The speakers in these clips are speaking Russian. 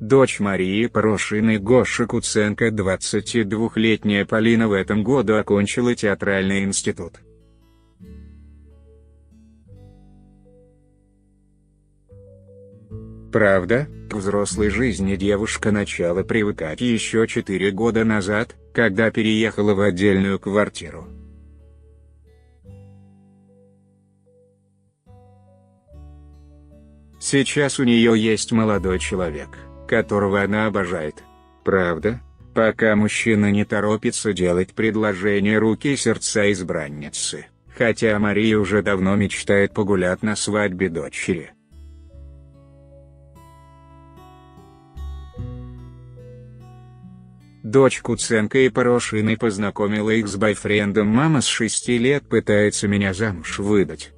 Дочь Марии Порошиной Гоша Куценко, 22-летняя Полина, в этом году окончила театральный институт. Правда, к взрослой жизни девушка начала привыкать еще 4 года назад, когда переехала в отдельную квартиру. Сейчас у нее есть молодой человек, которого она обожает. Правда, пока мужчина не торопится делать предложение руки и сердца избранницы, хотя Мария уже давно мечтает погулять на свадьбе дочери. Дочь Куценко и Порошиной познакомила их с бойфрендом. Мама с 6 лет пытается меня замуж выдать.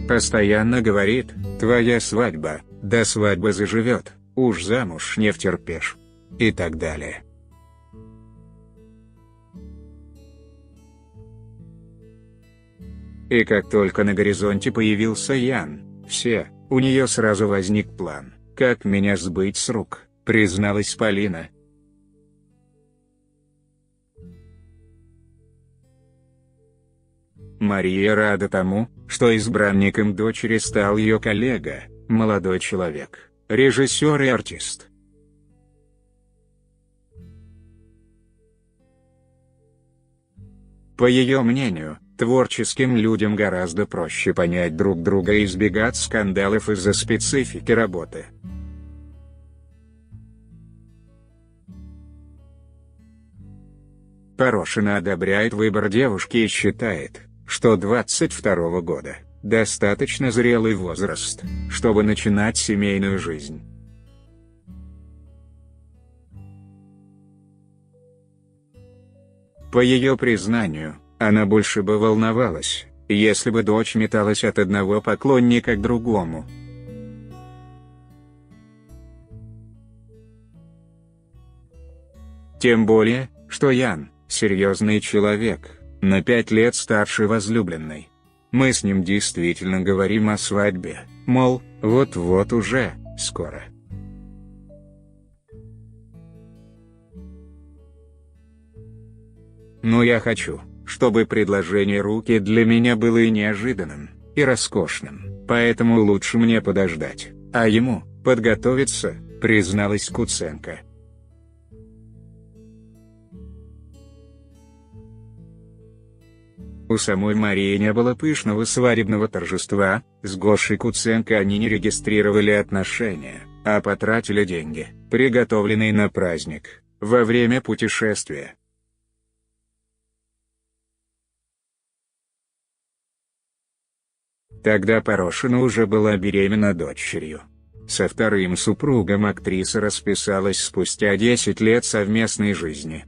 Постоянно говорит: твоя свадьба, до свадьбы заживет, уж замуж не втерпешь. И так далее. И как только на горизонте появился Ян, у нее сразу возник план, как меня сбыть с рук, призналась Полина. Мария рада тому, что избранником дочери стал ее коллега, молодой человек, режиссер и артист. По ее мнению, творческим людям гораздо проще понять друг друга и избегать скандалов из-за специфики работы. Порошина одобряет выбор девушки и считает, что 22 года – достаточно зрелый возраст, чтобы начинать семейную жизнь. По ее признанию, она больше бы волновалась, если бы дочь металась от одного поклонника к другому. Тем более, что Ян – серьезный человек, на 5 лет старше возлюбленной. Мы с ним действительно говорим о свадьбе, мол, вот-вот уже, скоро. Но я хочу, чтобы предложение руки для меня было и неожиданным, и роскошным, поэтому лучше мне подождать, а ему – подготовиться, призналась Куценко. У самой Марии не было пышного свадебного торжества, с Гошей Куценко они не регистрировали отношения, а потратили деньги, приготовленные на праздник, во время путешествия. Тогда Порошина уже была беременна дочерью. Со вторым супругом актриса расписалась спустя 10 лет совместной жизни.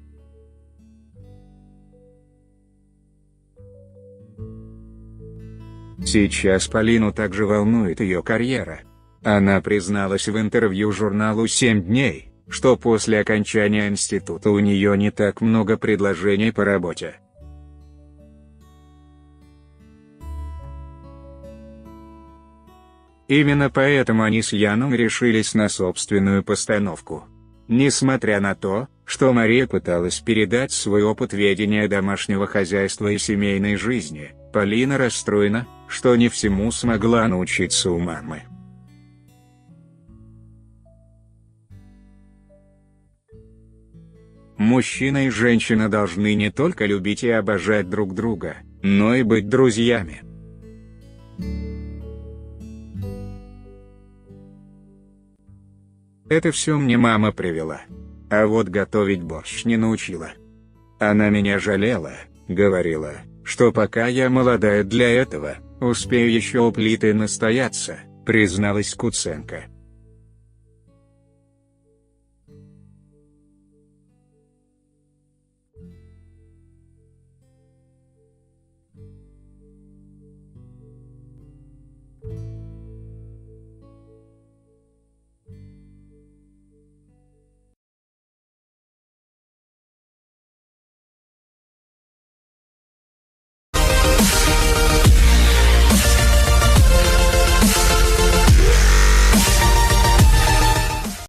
Сейчас Полину также волнует ее карьера. Она призналась в интервью журналу «7 дней», что после окончания института у нее не так много предложений по работе. Именно поэтому они с Яном решились на собственную постановку. Несмотря на то, что Мария пыталась передать свой опыт ведения домашнего хозяйства и семейной жизни, Полина расстроена, что не всему смогла научиться у мамы. Мужчина и женщина должны не только любить и обожать друг друга, но и быть друзьями. Это все мне мама привела. А вот готовить борщ не научила. Она меня жалела, говорила, что пока я молодая для этого, успею еще у плиты настояться, призналась Куценко.